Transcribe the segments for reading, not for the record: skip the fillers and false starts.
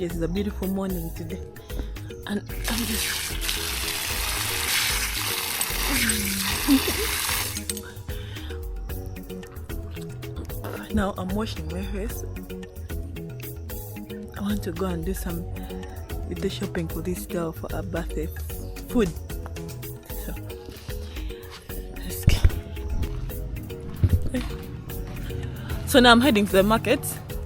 guys, it's a beautiful morning today, and I'm just now I'm washing my face. I want to go and do some little shopping for this girl for her birthday food. So let's go. So now I'm heading to the market.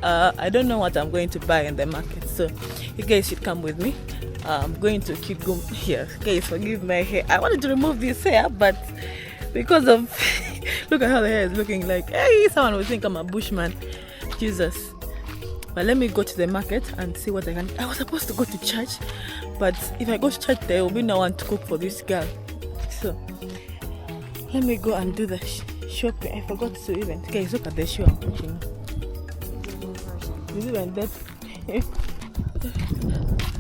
I don't know what I'm going to buy in the market, so you guys should come with me. I'm going to Kigum here. Guys, forgive my hair. I wanted to remove this hair, but because of look at how the hair is looking like, hey, someone will think I'm a bushman. Jesus. But let me go to the market and see what I can. I was supposed to go to church, but if I go to church, there will be no one to cook for this girl. So let me go and do the shopping. I forgot to even. Guys, look at the shoe I'm pushing. Is it even that?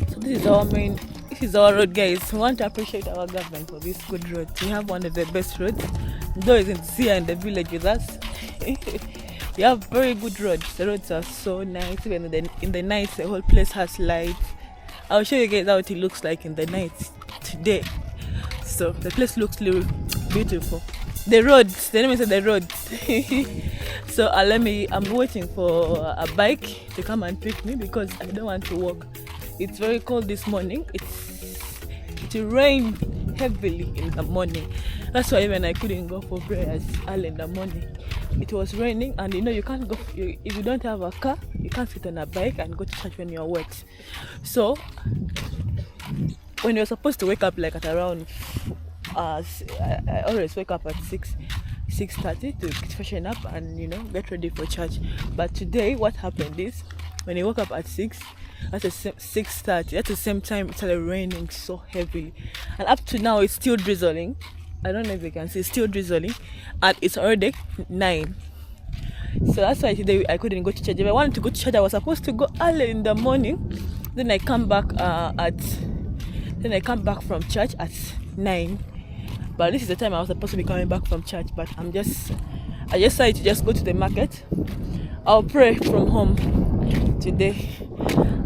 So this is our road, guys. We want to appreciate our government for this good road. We have one of the best roads. Though isn't here in the village with us. We have very good roads. The roads are so nice. Even in the night, the whole place has lights. I'll show you guys how it looks like in the night today. So the place looks really beautiful. The roads, let me say the roads. So I'm waiting for a bike to come and pick me because I don't want to walk. It's very cold this morning. It rained heavily in the morning. That's why even I couldn't go for prayers early in the morning. It was raining, and you can't go if you don't have a car. You can't sit on a bike and go to church when you're wet. So when you're supposed to wake up like at around I always wake up at 6:30 to freshen up and get ready for church. But today what happened is when I woke up at 6 at 6:30, at the same time it started raining so heavily, and up to now it's still drizzling. I don't know if you can see, it's still drizzling, and it's already 9. So that's why today I couldn't go to church. If I wanted to go to church, I was supposed to go early in the morning. Then I come back from church at 9. But this is the time I was supposed to be coming back from church. But I just decided to just go to the market. I'll pray from home today.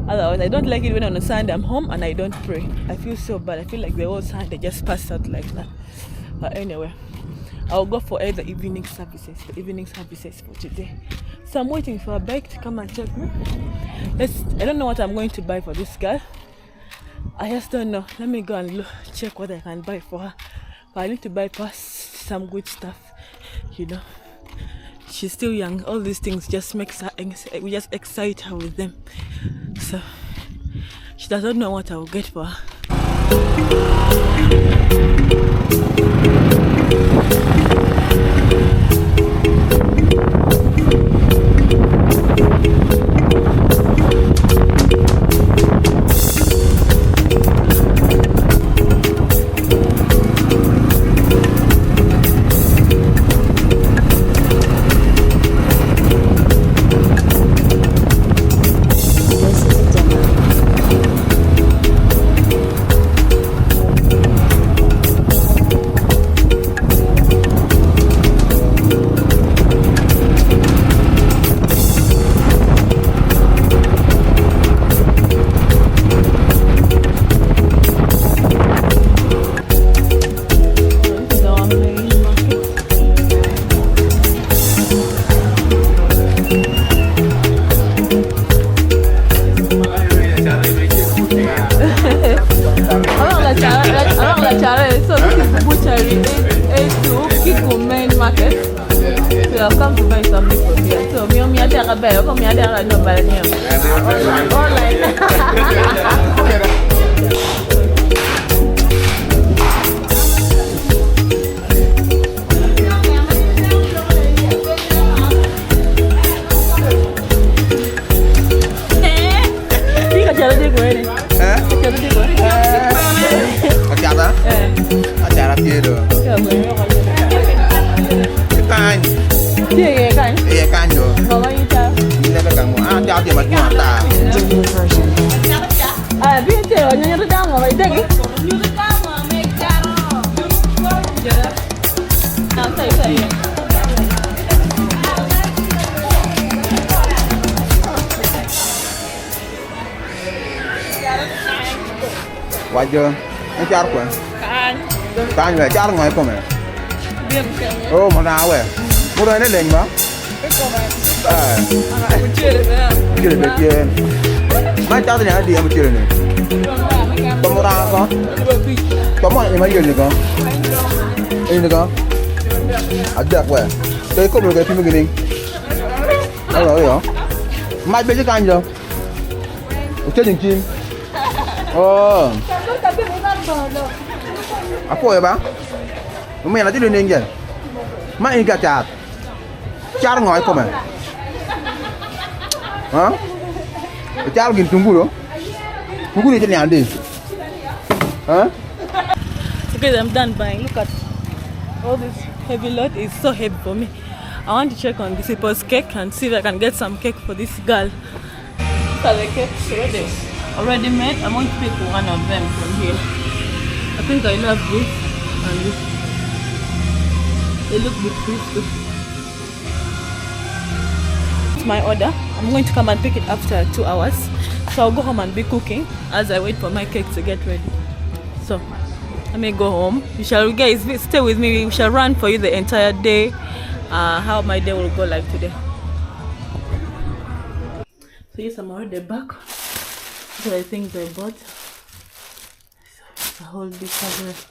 Otherwise, I don't like it when on a Sunday I'm home and I don't pray. I feel so bad. I feel like the whole Sunday just passed out like that. But anyway, I'll go for the evening services for today. So I'm waiting for a bike to come and check me. I don't know what I'm going to buy for this girl. I just don't know. Let me go and check what I can buy for her. But I need to bypass some good stuff. She's still young. All these things just makes her. We just excite her with them. So she doesn't know what I will get for her. So this is the butchery A2 Kigum main market. So I've come to buy some meat from here. So me I take a buy. Come here, I no buy here. Online. Acara tidur. Kan. Iya kan? Iya kan jo. Mama ita. Ini kan kamu. Dia dia macam mata. Dia cewek nyanyi redang apa itu lagi? Saya. Wajar. Nó chát quá. Can. Tan về chát ngoài không à? Biếm kẹo. Ô mà nào vậy? Mua đây nó lên mà. Cái cô bạn. À. Mình chưa được nữa. Chưa được chưa. Mai chát thì nhà đi mà chưa được. Tao mua ra con. Tao mua em mấy giờ nữa con? Ini con. Ada quá. Tôi có được cái phim cái gì? Đó rồi. Mai bây giờ cái gì rồi? Chơi chim chim. Ồ. Apa ya bang? Lumayan nanti dia ninja. Mak ini cat. Cat ngoi kok man? Hah? Cat gini tunggu loh. Tunggu dia jadi andi. Huh? Okay, I'm done buying. Look at all this heavy load. It's so heavy for me. I want to check on this people's cake and see if I can get some cake for this girl. Look at the cakes already made. I'm going to pick one of them from here. I think I love this and this. They look a bit crispy. It's my order. I'm going to come and pick it after 2 hours. So I'll go home and be cooking as I wait for my cake to get ready. So let me go home. You shall guys stay with me. We shall run for you the entire day. How my day will go like today. So yes, I'm already back. So I think I bought a whole big cabinet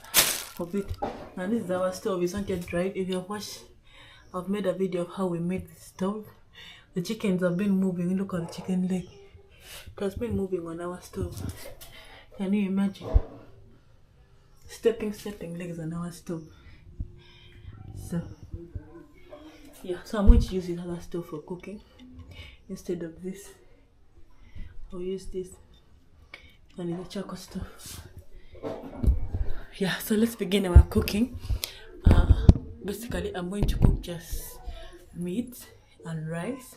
of it. And this is our stove. It's not yet dried. If you have watched, I've made a video of how we made the stove. The chickens have been moving. Look at the chicken leg. It has been moving on our stove. Can you imagine? Stepping legs on our stove. So yeah, so I'm going to use this other stove for cooking instead of this. I'll use this, and it's a charcoal stove. Yeah, so let's begin our cooking. Basically I'm going to cook just meat and rice.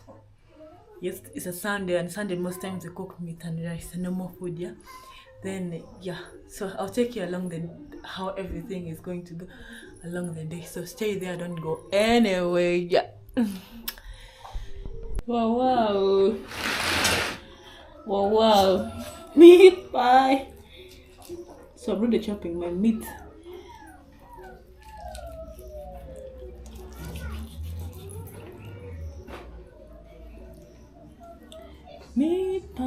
Yes, it's a Sunday, and Sunday most times I cook meat and rice, no more food. Yeah, then yeah, so I'll take you along how everything is going to go along the day. So stay there, don't go anywhere. Yeah. Wow. Meat pie. So I'm really chopping my meat. Meat pie.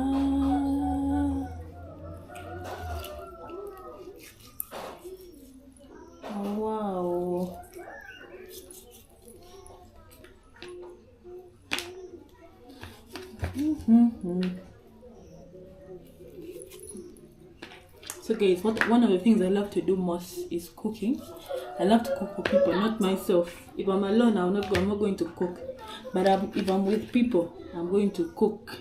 Oh, wow. So guys, one of the things I love to do most is cooking. I love to cook for people, not myself. If I'm alone, I'm not going to cook. But if I'm with people, I'm going to cook.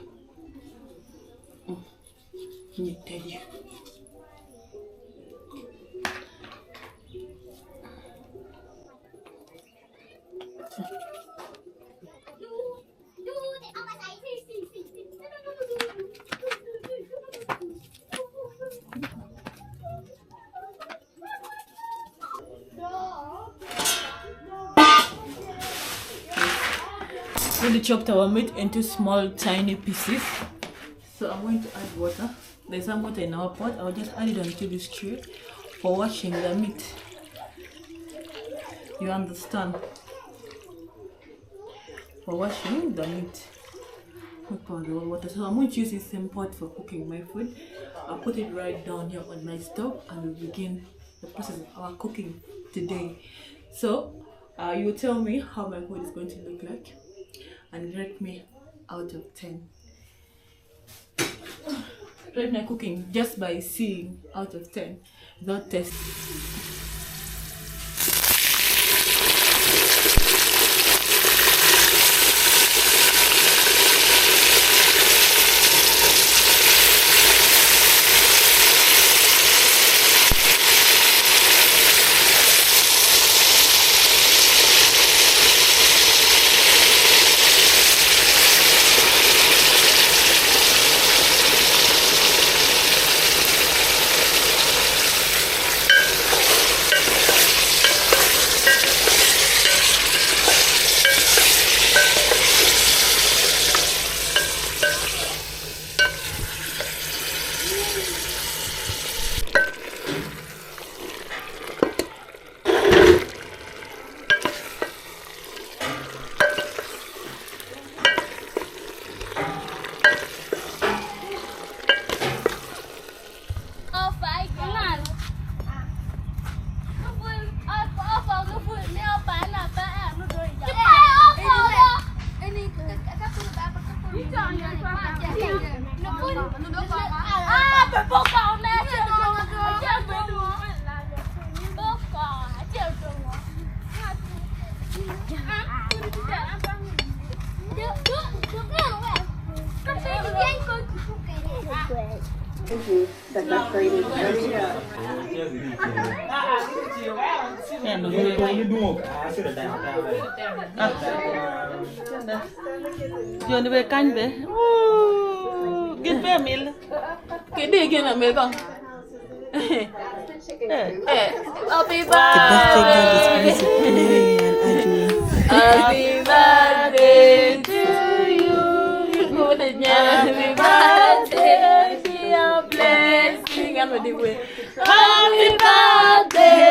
Let me tell you. Really chopped our meat into small tiny pieces. So I'm going to add water. There's some water in our pot. I'll just add it onto this tray for washing the meat. You understand? For washing the meat. Pour the water. So I'm going to use this same pot for cooking my food. I'll put it right down here on my stove and we'll begin the process of our cooking today. So you tell me how my food is going to look like and rate me out of 10. Rate my cooking just by seeing out of 10, without tasting. Yo ni be kan be. Gin be mil. Ke di gin mil kon. Happy birthday. Happy birthday to you. Happy birthday. Your blessing and with the way. Happy birthday